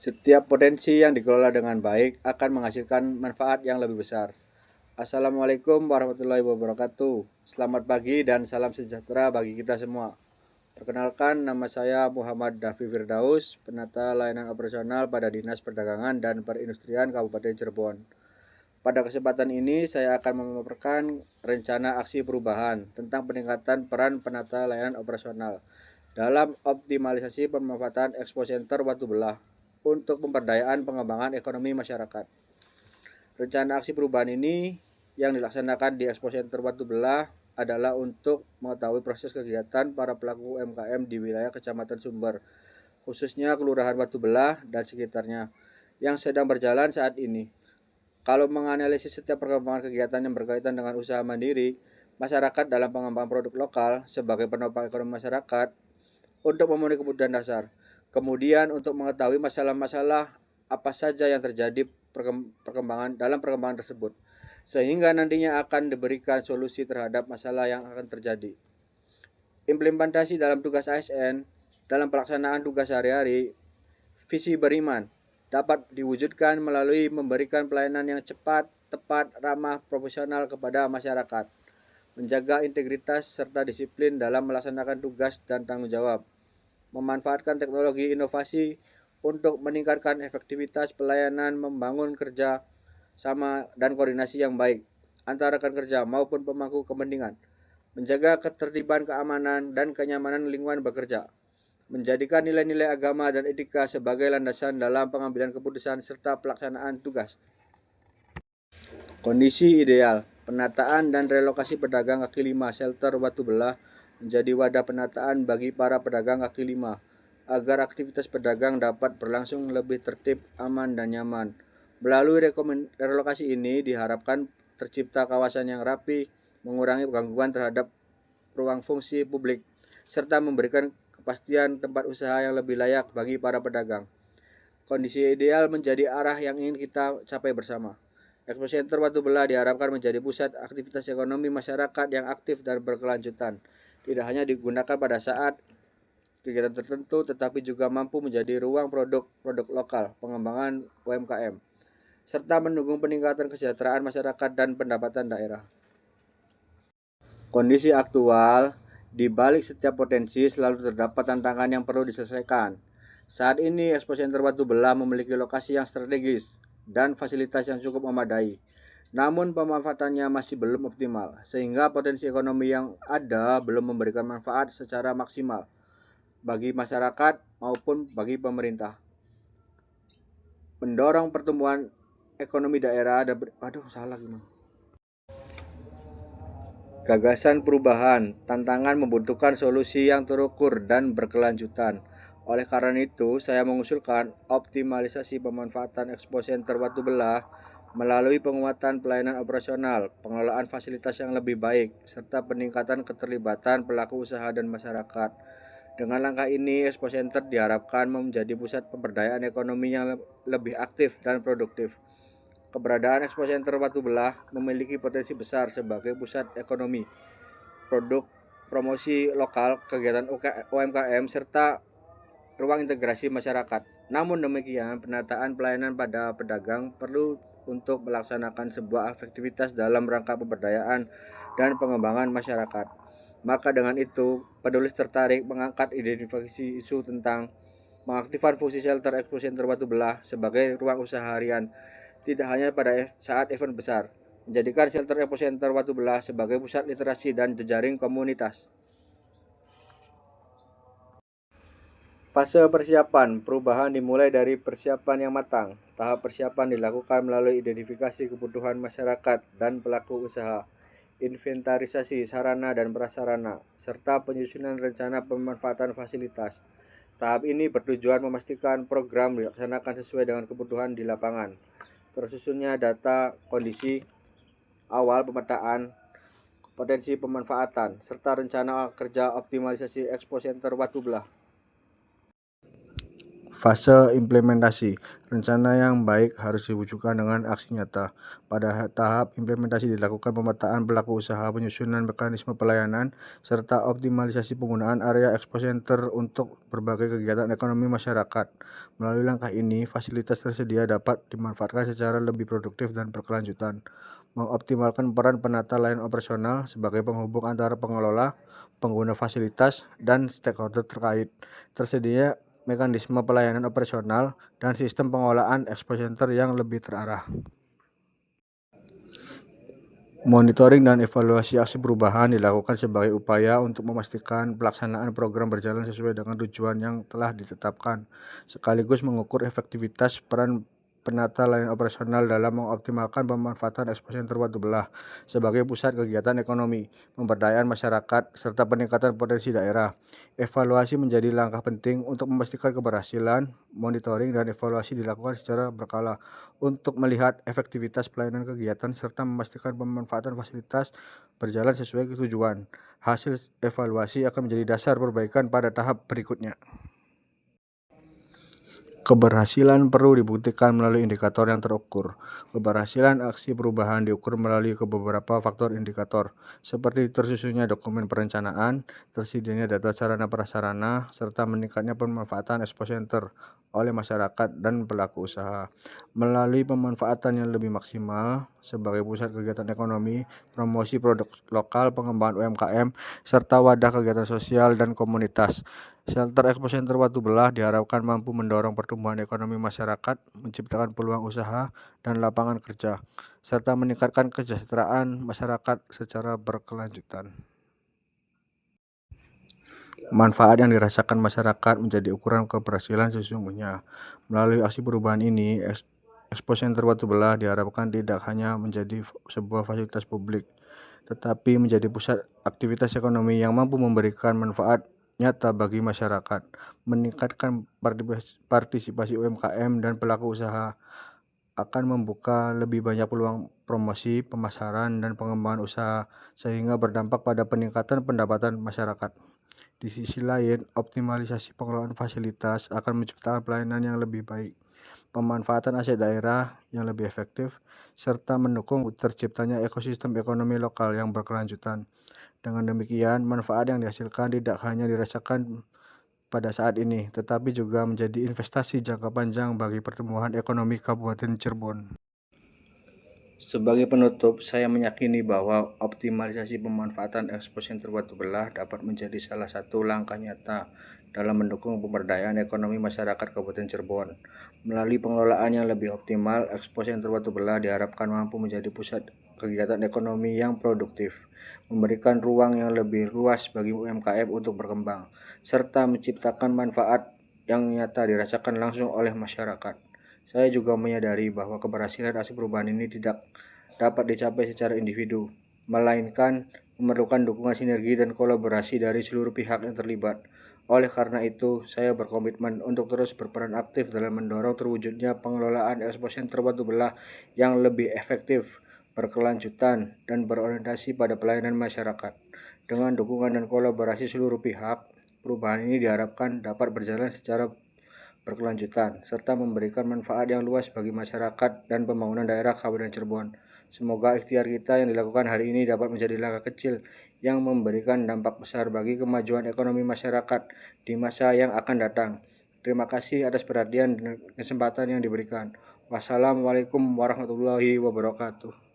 Setiap potensi yang dikelola dengan baik akan menghasilkan manfaat yang lebih besar. Assalamualaikum warahmatullahi wabarakatuh. Selamat pagi dan salam sejahtera bagi kita semua. Perkenalkan, nama saya Muhammad Dafi Firdaus, penata layanan operasional pada Dinas Perdagangan dan Perindustrian Kabupaten Cirebon. Pada kesempatan ini, saya akan memaparkan rencana aksi perubahan tentang peningkatan peran penata layanan operasional dalam optimalisasi pemanfaatan Expo Center Watu Belah untuk pemberdayaan pengembangan ekonomi masyarakat. Rencana aksi perubahan ini yang dilaksanakan di Expo Center Watu Belah adalah untuk mengetahui proses kegiatan para pelaku UMKM di wilayah Kecamatan Sumber, khususnya Kelurahan Watu Belah dan sekitarnya, yang sedang berjalan saat ini. Kalau menganalisis setiap perkembangan kegiatan yang berkaitan dengan usaha mandiri, masyarakat dalam pengembangan produk lokal sebagai penopang ekonomi masyarakat untuk memenuhi kebutuhan dasar. Kemudian untuk mengetahui masalah-masalah apa saja yang terjadi dalam perkembangan tersebut, sehingga nantinya akan diberikan solusi terhadap masalah yang akan terjadi. Implementasi dalam tugas ASN dalam pelaksanaan tugas sehari-hari, visi beriman dapat diwujudkan melalui memberikan pelayanan yang cepat, tepat, ramah, profesional kepada masyarakat, menjaga integritas serta disiplin dalam melaksanakan tugas dan tanggung jawab, memanfaatkan teknologi inovasi untuk meningkatkan efektivitas pelayanan, membangun kerja sama dan koordinasi yang baik antara rekan kerja maupun pemangku kepentingan, menjaga ketertiban, keamanan, dan kenyamanan lingkungan bekerja, menjadikan nilai-nilai agama dan etika sebagai landasan dalam pengambilan keputusan serta pelaksanaan tugas. Kondisi ideal, penataan dan relokasi pedagang kaki lima shelter Watu Belah menjadi wadah penataan bagi para pedagang kaki lima agar aktivitas pedagang dapat berlangsung lebih tertib, aman, dan nyaman. Melalui relokasi ini diharapkan tercipta kawasan yang rapi, mengurangi gangguan terhadap ruang fungsi publik, serta memberikan kepastian tempat usaha yang lebih layak bagi para pedagang. Kondisi ideal menjadi arah yang ingin kita capai bersama. Expo Center Watu Belah diharapkan menjadi pusat aktivitas ekonomi masyarakat yang aktif dan berkelanjutan. Tidak hanya digunakan pada saat kegiatan tertentu, tetapi juga mampu menjadi ruang produk lokal, pengembangan UMKM, serta mendukung peningkatan kesejahteraan masyarakat dan pendapatan daerah. Kondisi aktual, di balik setiap potensi selalu terdapat tantangan yang perlu diselesaikan. Saat ini, Expo Center Watu Belah memiliki lokasi yang strategis dan fasilitas yang cukup memadai. Namun pemanfaatannya masih belum optimal, sehingga potensi ekonomi yang ada belum memberikan manfaat secara maksimal bagi masyarakat maupun bagi pemerintah. Mendorong pertumbuhan ekonomi daerah dan Gagasan perubahan, tantangan membutuhkan solusi yang terukur dan berkelanjutan. Oleh karena itu, saya mengusulkan optimalisasi pemanfaatan Expo Center Watu Belah melalui penguatan pelayanan operasional, pengelolaan fasilitas yang lebih baik, serta peningkatan keterlibatan pelaku usaha dan masyarakat. Dengan langkah ini, Expo Center diharapkan menjadi pusat pemberdayaan ekonomi yang lebih aktif dan produktif. Keberadaan Expo Center Watu Belah memiliki potensi besar sebagai pusat ekonomi, produk promosi lokal, kegiatan UMKM, serta ruang integrasi masyarakat. Namun demikian, penataan pelayanan pada pedagang perlu untuk melaksanakan sebuah efektivitas dalam rangka pemberdayaan dan pengembangan masyarakat. Maka dengan itu, penulis tertarik mengangkat identifikasi isu tentang mengaktifkan fungsi shelter Expo Center Watu Belah sebagai ruang usaha harian, tidak hanya pada saat event besar, menjadikan shelter Expo Center Watu Belah sebagai pusat literasi dan jejaring komunitas. Fase persiapan perubahan dimulai dari persiapan yang matang. Tahap persiapan dilakukan melalui identifikasi kebutuhan masyarakat dan pelaku usaha, inventarisasi sarana dan prasarana, serta penyusunan rencana pemanfaatan fasilitas. Tahap ini bertujuan memastikan program dilaksanakan sesuai dengan kebutuhan di lapangan. Tersusunnya data kondisi awal pemetaan, potensi pemanfaatan, serta rencana kerja optimalisasi Expo Center Watu Belah. Fase implementasi. Rencana yang baik harus diwujudkan dengan aksi nyata. Pada tahap implementasi dilakukan pemetaan pelaku usaha, penyusunan mekanisme pelayanan, serta optimalisasi penggunaan area expo center untuk berbagai kegiatan ekonomi masyarakat. Melalui langkah ini, fasilitas tersedia dapat dimanfaatkan secara lebih produktif dan berkelanjutan. Mengoptimalkan peran penata layanan operasional sebagai penghubung antara pengelola, pengguna fasilitas, dan stakeholder terkait. Tersedia mekanisme pelayanan operasional, dan sistem pengolahan expo center yang lebih terarah. Monitoring dan evaluasi aksi perubahan dilakukan sebagai upaya untuk memastikan pelaksanaan program berjalan sesuai dengan tujuan yang telah ditetapkan, sekaligus mengukur efektivitas peran penata layanan operasional dalam mengoptimalkan pemanfaatan expo center Watu Belah sebagai pusat kegiatan ekonomi, pemberdayaan masyarakat, serta peningkatan potensi daerah. Evaluasi menjadi langkah penting untuk memastikan keberhasilan. Monitoring dan evaluasi dilakukan secara berkala untuk melihat efektivitas pelayanan kegiatan serta memastikan pemanfaatan fasilitas berjalan sesuai tujuan. Hasil evaluasi akan menjadi dasar perbaikan pada tahap berikutnya. Keberhasilan perlu dibuktikan melalui indikator yang terukur. Keberhasilan aksi perubahan diukur melalui beberapa faktor indikator, seperti tersusunnya dokumen perencanaan, tersedianya data sarana prasarana, serta meningkatnya pemanfaatan expo center oleh masyarakat dan pelaku usaha. Melalui pemanfaatan yang lebih maksimal sebagai pusat kegiatan ekonomi, promosi produk lokal, pengembangan UMKM, serta wadah kegiatan sosial dan komunitas. Shelter Expo Center Watu Belah diharapkan mampu mendorong pertumbuhan ekonomi masyarakat, menciptakan peluang usaha dan lapangan kerja, serta meningkatkan kesejahteraan masyarakat secara berkelanjutan. Manfaat yang dirasakan masyarakat menjadi ukuran keberhasilan sesungguhnya. Melalui aksi perubahan ini, Expo Center Watu Belah diharapkan tidak hanya menjadi sebuah fasilitas publik, tetapi menjadi pusat aktivitas ekonomi yang mampu memberikan manfaat nyata bagi masyarakat, meningkatkan partisipasi UMKM dan pelaku usaha, akan membuka lebih banyak peluang promosi, pemasaran, dan pengembangan usaha, sehingga berdampak pada peningkatan pendapatan masyarakat. Di sisi lain, optimalisasi pengelolaan fasilitas akan menciptakan pelayanan yang lebih baik, pemanfaatan aset daerah yang lebih efektif, serta mendukung terciptanya ekosistem ekonomi lokal yang berkelanjutan. Dengan demikian, manfaat yang dihasilkan tidak hanya dirasakan pada saat ini, tetapi juga menjadi investasi jangka panjang bagi pertumbuhan ekonomi Kabupaten Cirebon. Sebagai penutup, saya meyakini bahwa optimalisasi pemanfaatan expo center Watu Belah dapat menjadi salah satu langkah nyata dalam mendukung pemberdayaan ekonomi masyarakat Kabupaten Cirebon. Melalui pengelolaan yang lebih optimal, expo center Watu Belah diharapkan mampu menjadi pusat kegiatan ekonomi yang produktif, memberikan ruang yang lebih luas bagi UMKM untuk berkembang, serta menciptakan manfaat yang nyata dirasakan langsung oleh masyarakat. Saya juga menyadari bahwa keberhasilan aksi perubahan ini tidak dapat dicapai secara individu, melainkan memerlukan dukungan sinergi dan kolaborasi dari seluruh pihak yang terlibat. Oleh karena itu, saya berkomitmen untuk terus berperan aktif dalam mendorong terwujudnya pengelolaan expo center Watu Belah yang lebih efektif, berkelanjutan, dan berorientasi pada pelayanan masyarakat. Dengan dukungan dan kolaborasi seluruh pihak, perubahan ini diharapkan dapat berjalan secara berkelanjutan, serta memberikan manfaat yang luas bagi masyarakat dan pembangunan daerah Kabupaten Cirebon. Semoga ikhtiar kita yang dilakukan hari ini dapat menjadi langkah kecil yang memberikan dampak besar bagi kemajuan ekonomi masyarakat di masa yang akan datang. Terima kasih atas perhatian dan kesempatan yang diberikan. Wassalamualaikum warahmatullahi wabarakatuh.